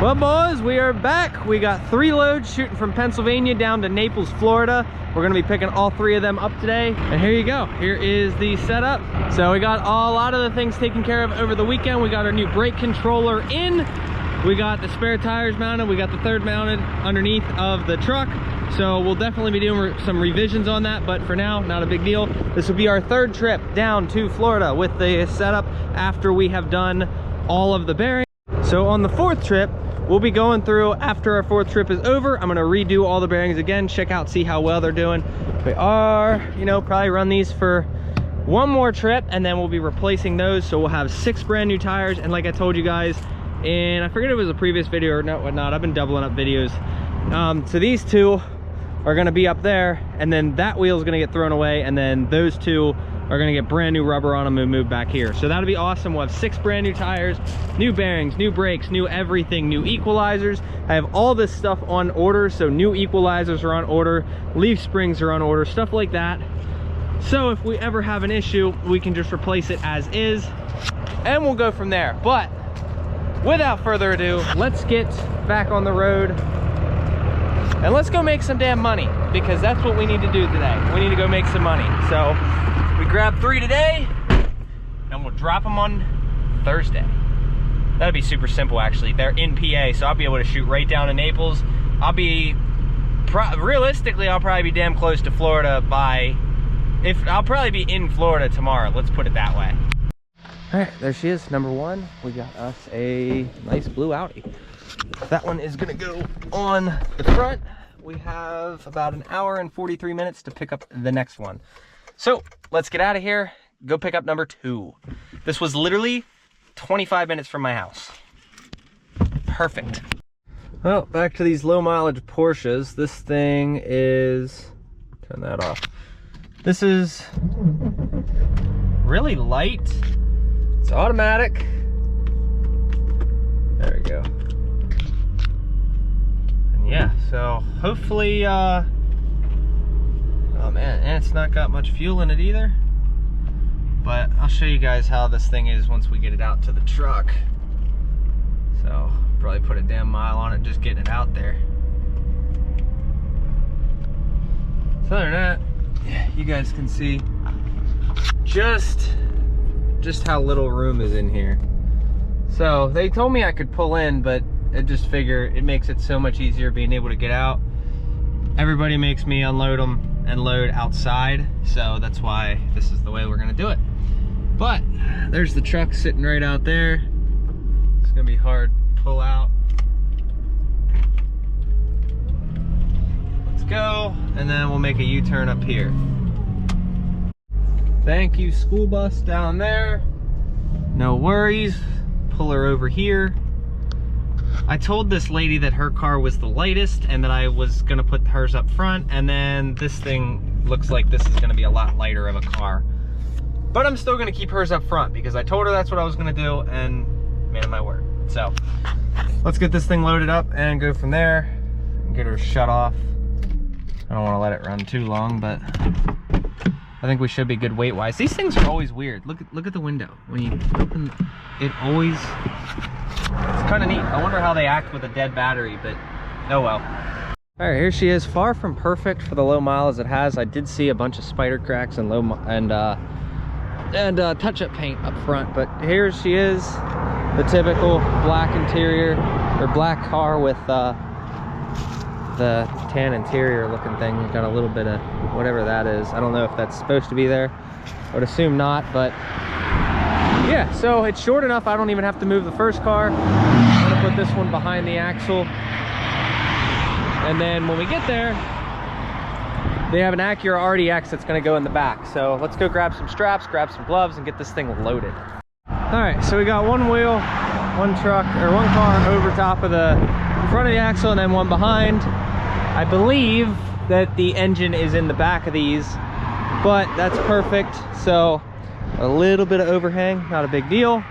Well, boys, we are back. We got 3 loads shooting from Pennsylvania down to Naples, Florida. We're gonna be picking all 3 of them up today. And here you go. Here is the setup. So we got a lot of the things taken care of over the weekend. We got our new brake controller in. We got the spare tires mounted. We got the third mounted underneath of the truck. So we'll definitely be doing some revisions on that, but for now, not a big deal. This will be our 3rd trip down to Florida with the setup after we have done all of the bearings. So on the 4th trip, we'll be going through, after our 4th trip is over, I'm gonna redo all the bearings again, check out, see how well they're doing. We are, probably run these for 1 more trip, and then we'll be replacing those. So we'll have 6 brand new tires. And like I told you guys, and I forget if it was a previous video or not, whatnot, I've been doubling up videos. So these 2 are gonna be up there, and then that wheel is gonna get thrown away, and then those 2 are gonna get brand new rubber on them and move back here. So that'll be awesome. We'll have 6 brand new tires, new bearings, new brakes, new everything, new equalizers. I have all this stuff on order. So new equalizers are on order, leaf springs are on order, stuff like that. So if we ever have an issue, we can just replace it as is, and we'll go from there. But without further ado, let's get back on the road and let's go make some damn money, because that's what we need to do today. We need to go make some money. So we grabbed 3 today, and we'll drop them on Thursday. That'll be super simple, actually. They're in PA, so I'll be able to shoot right down to Naples. Realistically, I'll probably be damn close to Florida I'll probably be in Florida tomorrow, let's put it that way. All right, there she is, number 1. We got us a nice blue Audi. That one is gonna go on the front. We have about 1 hour and 43 minutes to pick up the next one. So let's get out of here, go pick up number 2. This was literally 25 minutes from my house. Perfect. Well, back to these low mileage Porsches. This thing is, turn that off. This is really light. It's automatic. There we go. And yeah, so hopefully, oh man, and it's not got much fuel in it either. But I'll show you guys how this thing is once we get it out to the truck. So probably put a damn mile on it just getting it out there. So other than that, you guys can see just how little room is in here. So they told me I could pull in, but I just figure it makes it so much easier being able to get out. Everybody makes me unload them and load outside, so that's why this is the way we're gonna do it. But there's the truck sitting right out there. It's gonna be hard to pull out. Let's go, and then we'll make a U-turn up here. Thank you, school bus down there. No worries, pull her over here. I told this lady that her car was the lightest and that I was gonna put hers up front, and then this thing looks like this is gonna be a lot lighter of a car. But I'm still gonna keep hers up front because I told her that's what I was gonna do, and man, my word. So let's get this thing loaded up and go from there and get her shut off. I don't wanna let it run too long, but I think we should be good weight-wise. These things are always weird. Look at the window. When you open it, always, it's kind of neat. I wonder how they act with a dead battery, but oh well. All right, here she is. Far from perfect for the low miles it has. I did see a bunch of spider cracks and touch-up paint up front, but here she is, the typical black interior or black car with the tan interior looking thing. Got a little bit of whatever that is. I don't know if that's supposed to be there. I would assume not, but yeah, so it's short enough I don't even have to move the first car. I'm gonna put this one behind the axle, and then when we get there, they have an Acura RDX that's gonna go in the back. So let's go grab some straps, grab some gloves, and get this thing loaded. All right, so we got one wheel, one car over top of the front of the axle, and then one behind. I believe that the engine is in the back of these, but that's perfect. So a little bit of overhang, not a big deal.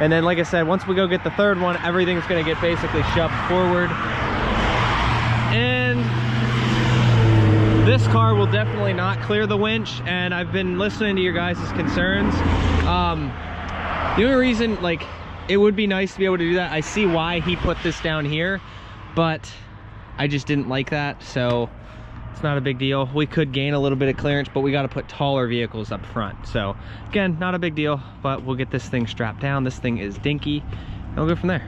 And then, like I said, once we go get the third one, everything's gonna get basically shoved forward. And this car will definitely not clear the winch, and I've been listening to your guys' concerns. The only reason, like, it would be nice to be able to do that. I see why he put this down here, but I just didn't like that, so it's not a big deal. We could gain a little bit of clearance, but we got to put taller vehicles up front. So again, not a big deal, but we'll get this thing strapped down. This thing is dinky, and we'll go from there.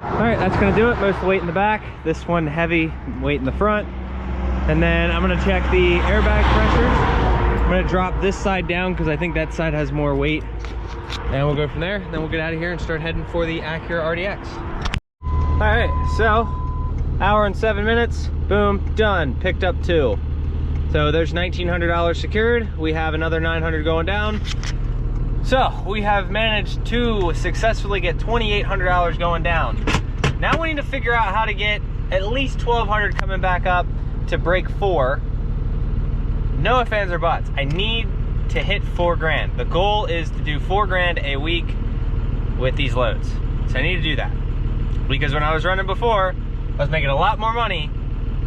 All right, that's gonna do it. Most of the weight in the back, this one heavy, weight in the front. And then I'm gonna check the airbag pressures. I'm gonna drop this side down because I think that side has more weight. And we'll go from there. Then we'll get out of here and start heading for the Acura RDX. All right, so hour and 7 minutes, boom, done, picked up 2. So there's $1,900 secured. We have another 900 going down. So we have managed to successfully get $2,800 going down. Now we need to figure out how to get at least $1,200 coming back up to break 4. No ifs, ands, or buts. I need to hit 4 grand. The goal is to do 4 grand a week with these loads. So I need to do that. Because when I was running before, I was making a lot more money,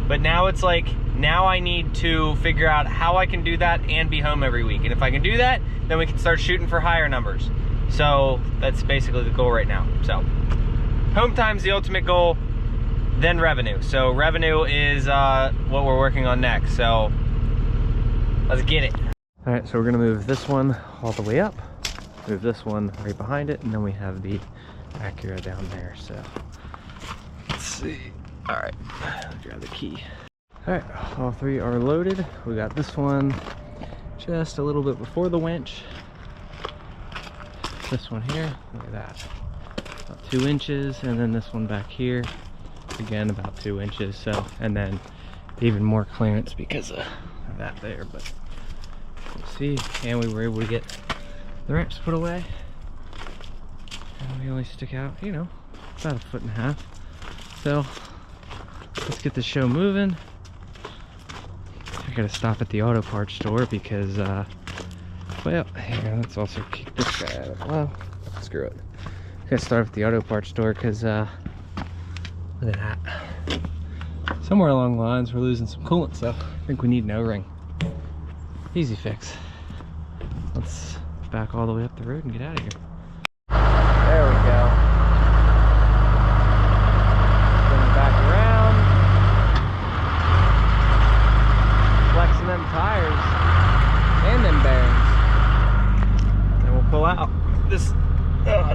but now it's like, now I need to figure out how I can do that and be home every week. And if I can do that, then we can start shooting for higher numbers. So that's basically the goal right now. So home time's the ultimate goal, then revenue. So revenue is what we're working on next. So let's get it. All right, so we're gonna move this one all the way up, move this one right behind it, and then we have the Acura down there. So let's see. All right, grab the key. All right, all 3 are loaded. We got this one just a little bit before the winch. This one here, look at that, about 2 inches, and then this one back here, again about 2 inches. So, and then even more clearance because of that there. But we'll see. And we were able to get the wraps put away, and we only stick out, you know, about 1.5 feet. So let's get this show moving. I gotta stop at the auto parts store because, well, here, let's also kick this guy out of, well, screw it. Gotta start at the auto parts store because, look at that. Somewhere along the lines, we're losing some coolant, so I think we need an O-ring. Easy fix. Let's back all the way up the road and get out of here. There we go. Back around, flexing them tires and them bearings, and we'll pull out. This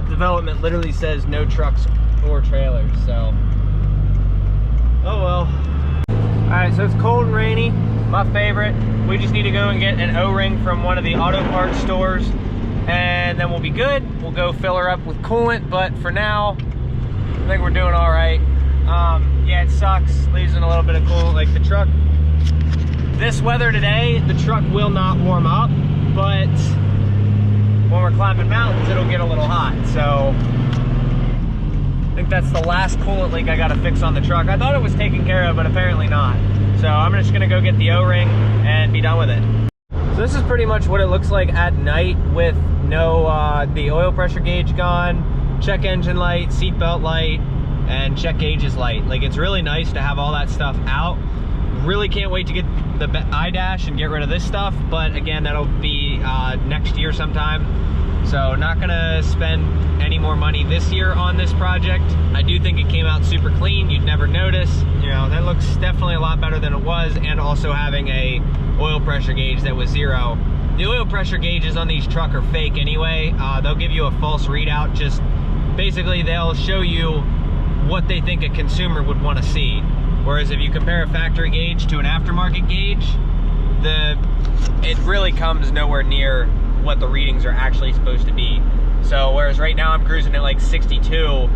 development literally says no trucks or trailers, so oh well. All right, so it's cold and rainy, my favorite. We just need to go and get an O-ring from one of the auto parts stores, and then we'll be good. We'll go fill her up with coolant, but for now I think we're doing all right. Yeah, it sucks losing a little bit of coolant. Like the truck, this weather today, the truck will not warm up, but when we're climbing mountains, it'll get a little hot. So I think that's the last coolant leak I got to fix on the truck. I thought it was taken care of, but apparently not. So I'm just gonna go get the O-ring and be done with it. So this is pretty much what it looks like at night with no, the oil pressure gauge gone, check engine light, seat belt light, and check gauges light. Like, it's really nice to have all that stuff out. Really can't wait to get the iDash and get rid of this stuff, but again, that'll be next year sometime. So not gonna spend any more money this year on this project. I do think it came out super clean. You'd never notice. You know, that looks definitely a lot better than it was, and also having a oil pressure gauge that was 0. The oil pressure gauges on these trucks are fake anyway. They'll give you a false readout. Just basically they'll show you what they think a consumer would want to see. Whereas if you compare a factory gauge to an aftermarket gauge, it really comes nowhere near what the readings are actually supposed to be. So whereas right now I'm cruising at like 62,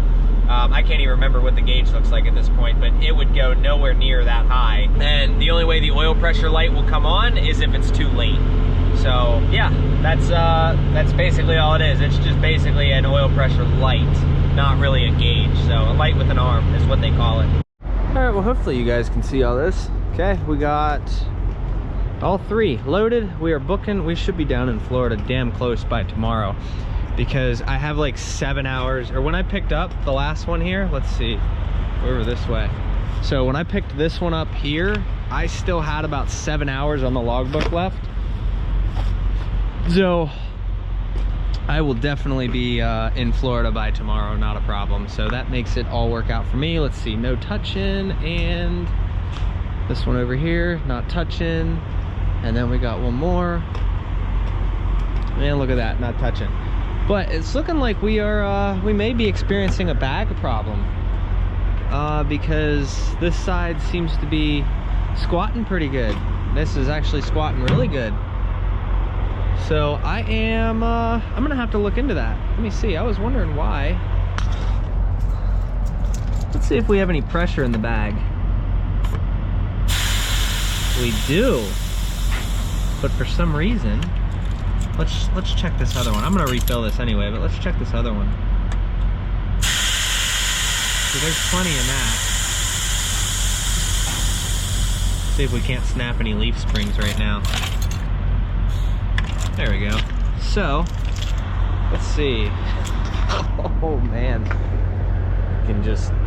I can't even remember what the gauge looks like at this point, but it would go nowhere near that high. And the only way the oil pressure light will come on is if it's too late. So yeah, that's basically all it is. It's just basically an oil pressure light, not really a gauge. So a light with an arm is what they call it. All right, well, hopefully you guys can see all this. Okay, we got all 3 loaded. We are booking. We should be down in Florida damn close by tomorrow, because I have like 7 hours, or when I picked up the last one here, let's see, over this way. So when I picked this one up here, I still had about 7 hours on the logbook left. So I will definitely be in Florida by tomorrow, not a problem. So that makes it all work out for me. Let's see, no touching, and this one over here, not touching. And then we got one more. And look at that, not touching. But it's looking like we may be experiencing a bag problem. Because this side seems to be squatting pretty good. This is actually squatting really good. So I'm gonna have to look into that. Let me see, I was wondering why. Let's see if we have any pressure in the bag. We do, but for some reason, let's check this other one. I'm gonna refill this anyway, but let's check this other one. See, there's plenty in that. See if we can't snap any leaf springs right now. There we go. So, let's see. Oh man.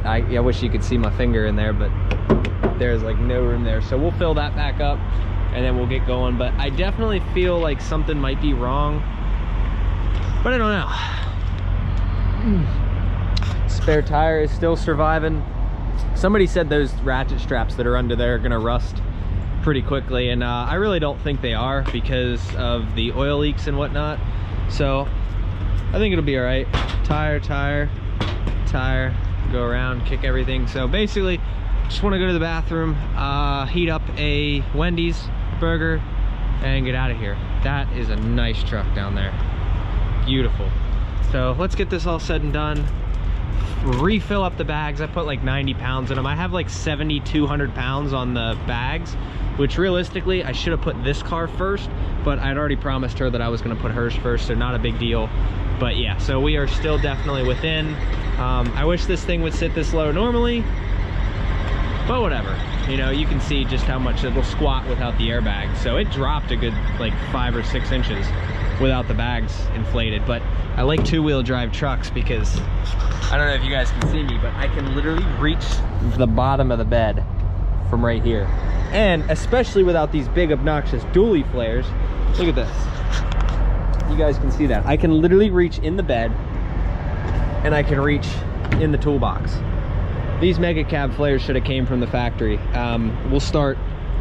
I wish you could see my finger in there, but there's like no room there. So we'll fill that back up and then we'll get going. But I definitely feel like something might be wrong, but I don't know. Spare tire is still surviving. Somebody said those ratchet straps that are under there are gonna rust pretty quickly, and I really don't think they are because of the oil leaks and whatnot. So I think it'll be all right. Tire, go around, kick everything. So basically, just want to go to the bathroom, heat up a Wendy's burger, and get out of here. That is a nice truck down there. Beautiful. So let's get this all said and done. Refill up the bags. I put like 90 pounds in them. I have like 7,200 pounds on the bags, which realistically I should have put this car first, but I'd already promised her that I was going to put hers first, so not a big deal. But yeah, so we are still definitely within. I wish this thing would sit this low normally, but whatever. You know, you can see just how much it'll squat without the airbag. So it dropped a good like 5 or 6 inches without the bags inflated. But I like two-wheel drive trucks because I don't know if you guys can see me, but I can literally reach the bottom of the bed from right here. And especially without these big obnoxious dually flares. Look at this. You guys can see that. I can literally reach in the bed and I can reach in the toolbox. These mega cab flares should have came from the factory. We'll start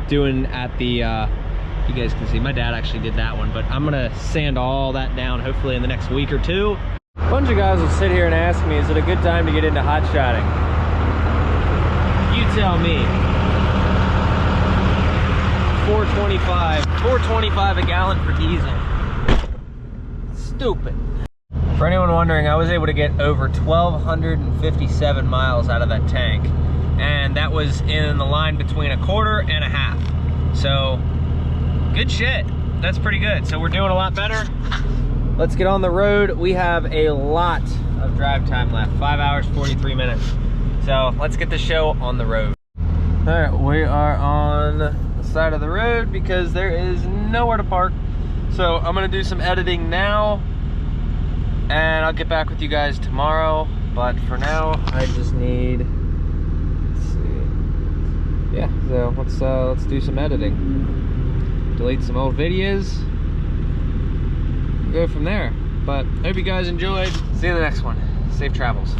doing at the, you guys can see, my dad actually did that one, but I'm gonna sand all that down hopefully in the next week or two. A bunch of guys will sit here and ask me, is it a good time to get into hot shotting? You tell me. $4.25 a gallon for diesel. Stupid. For anyone wondering, I was able to get over 1,257 miles out of that tank, and that was in the line between 1/4 and 1/2. So good shit. That's pretty good. So we're doing a lot better. Let's get on the road. We have a lot of drive time left. 5 hours, 43 minutes. So let's get the show on the road. All right, we are on the side of the road because there is nowhere to park. So I'm gonna do some editing now, and I'll get back with you guys tomorrow. But for now, I just need, let's see. Yeah, so let's do some editing. Delete some old videos. Go from there. But I hope you guys enjoyed. See you in the next one. Safe travels.